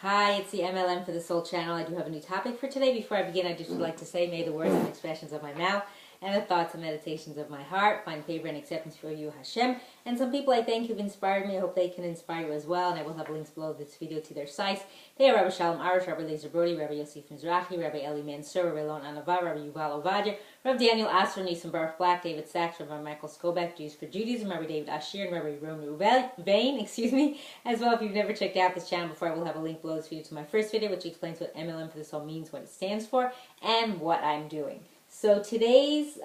Hi, it's the M.L.M for the Soul Channel. I do have a new topic for today. Before I begin, I just would like to say, may the words and expressions of my mouth and the thoughts and meditations of my heart find favor and acceptance for you, Hashem. And some people I thank who've inspired me. I hope they can inspire you as well. And I will have links below this video to their sites. They are Rabbi Shalom Arush, Rabbi Lezer Brody, Rabbi Yosef Mizrahi, Rabbi Eli Mansour, Rabbi Lon Anava, Rabbi Yuval Ovadia, Rav Daniel Asore, Nisan Baruch Black, David Sachs, Rabbi Michael Skobach, Jews for Judaism, Rabbi David Ashir, and Rabbi Ron Vain, as well. If you've never checked out this channel before, I will have a link below this video to my first video, which explains what M.L.M for the Soul means, what it stands for, and what I'm doing. So today's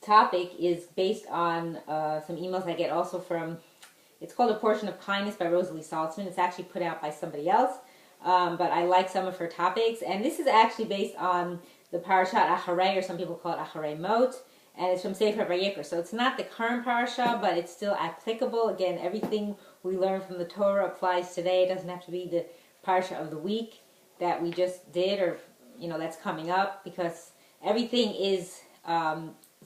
topic is based on some emails I get also from, it's called A Portion of Kindness by Rosalie Saltzman. It's actually put out by somebody else, but I like some of her topics. And this is actually based on the Parashat Acharei, or some people call it Acharei Mot, and it's from Sefer Vayikra. So it's not the current parasha, but it's still applicable. Again, everything we learn from the Torah applies today. It doesn't have to be the parasha of the week that we just did, or that's coming up, because everything is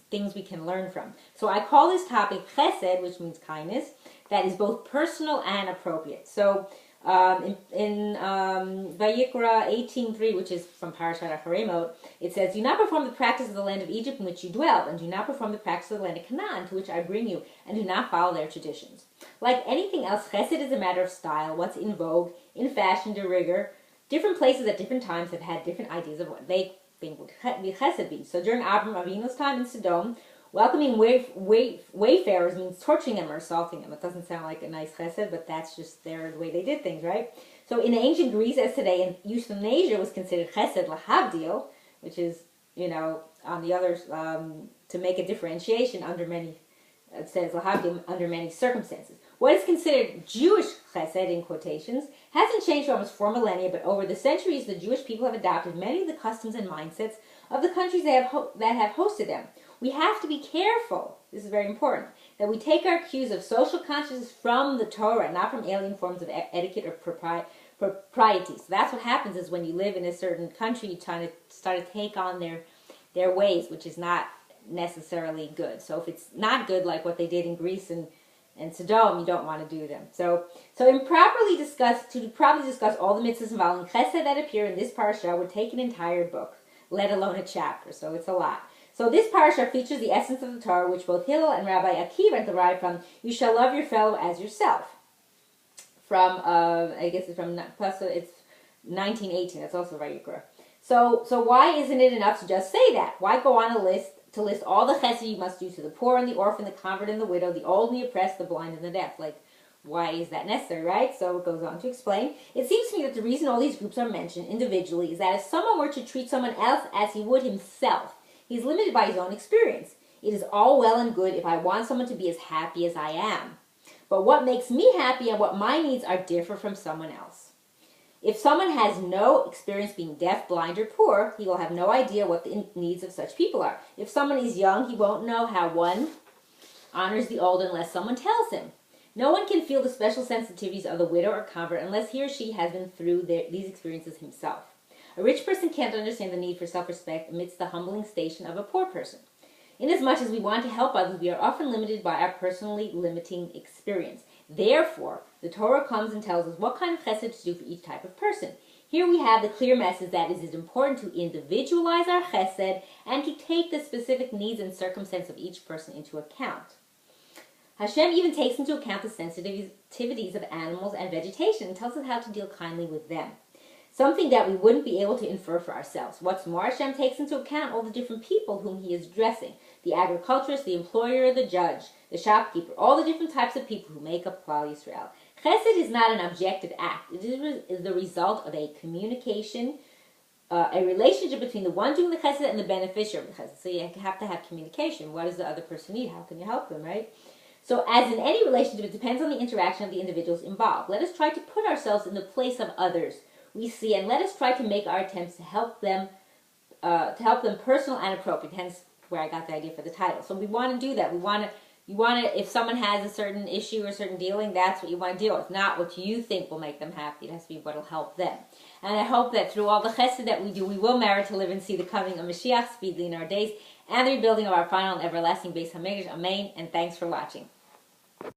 things we can learn from. So I call this topic Chesed, which means kindness, that is both personal and appropriate. So in Vayikra 18:3, which is from Parashat Acharei Mot, it says, "Do not perform the practice of the land of Egypt in which you dwell, and do not perform the practice of the land of Canaan, to which I bring you, and do not follow their traditions." Like anything else, Chesed is a matter of style, what's in vogue, in fashion, de rigueur. Different places at different times have had different ideas of what they think would Chesed be. So during Abram Avinu's time in Sodom, welcoming wayfarers means torturing them or assaulting them. It doesn't sound like a nice Chesed, but that's just the way they did things, right? So in ancient Greece, as today, and euthanasia was considered Chesed lahavdil, which is, on the others, to make a differentiation under many, it says lahavdil, under many circumstances. What is considered Jewish Chesed, in quotations, hasn't changed for almost 4 millennia, but over the centuries, the Jewish people have adopted many of the customs and mindsets of the countries that have hosted them. We have to be careful, this is very important, that we take our cues of social consciousness from the Torah, not from alien forms of etiquette or propriety. So that's what happens is when you live in a certain country, you start to take on their ways, which is not necessarily good. So if it's not good, like what they did in Greece and Sodom, you don't want to do them. So to properly discuss all the mitzvahs involving Chesed that appear in this parasha would take an entire book, let alone a chapter. So it's a lot. So this parasha features the essence of the Torah, which both Hillel and Rabbi Akiva derive from. You shall love your fellow as yourself. From I guess it's from it's 1918. That's also Vayikra. So why isn't it enough to just say that? Why go on to list all the chesed you must do to the poor and the orphan, the convert and the widow, the old and the oppressed, the blind and the deaf? Like, why is that necessary, right? So it goes on to explain. It seems to me that the reason all these groups are mentioned individually is that if someone were to treat someone else as he would himself, he's limited by his own experience. It is all well and good if I want someone to be as happy as I am. But what makes me happy and what my needs are different from someone else. If someone has no experience being deaf, blind, or poor, he will have no idea what the needs of such people are. If someone is young, he won't know how one honors the old unless someone tells him. No one can feel the special sensitivities of the widow or convert unless he or she has been through these experiences himself. A rich person can't understand the need for self-respect amidst the humbling station of a poor person. Inasmuch as we want to help others, we are often limited by our personally limiting experience. Therefore, the Torah comes and tells us what kind of chesed to do for each type of person. Here we have the clear message that it is important to individualize our chesed and to take the specific needs and circumstances of each person into account. Hashem even takes into account the sensitivities of animals and vegetation and tells us how to deal kindly with them. Something that we wouldn't be able to infer for ourselves. What's more, Hashem takes into account all the different people whom he is addressing. The agriculturist, the employer, the judge, the shopkeeper, all the different types of people who make up Klal Yisrael. Chesed is not an objective act. It is the result of a communication, a relationship between the one doing the chesed and the beneficiary of the chesed. So you have to have communication. What does the other person need? How can you help them, right? So as in any relationship, it depends on the interaction of the individuals involved. Let us try to put ourselves in the place of others we see, and let us try to make our attempts to help them personal and appropriate. Hence, where I got the idea for the title. So we want to do that. You want to, if someone has a certain issue or a certain dealing, that's what you want to deal with, not what you think will make them happy. It has to be what will help them. And I hope that through all the chesed that we do, we will merit to live and see the coming of Mashiach speedily in our days, and the rebuilding of our final and everlasting Beis HaMikdash. Amen. And thanks for watching.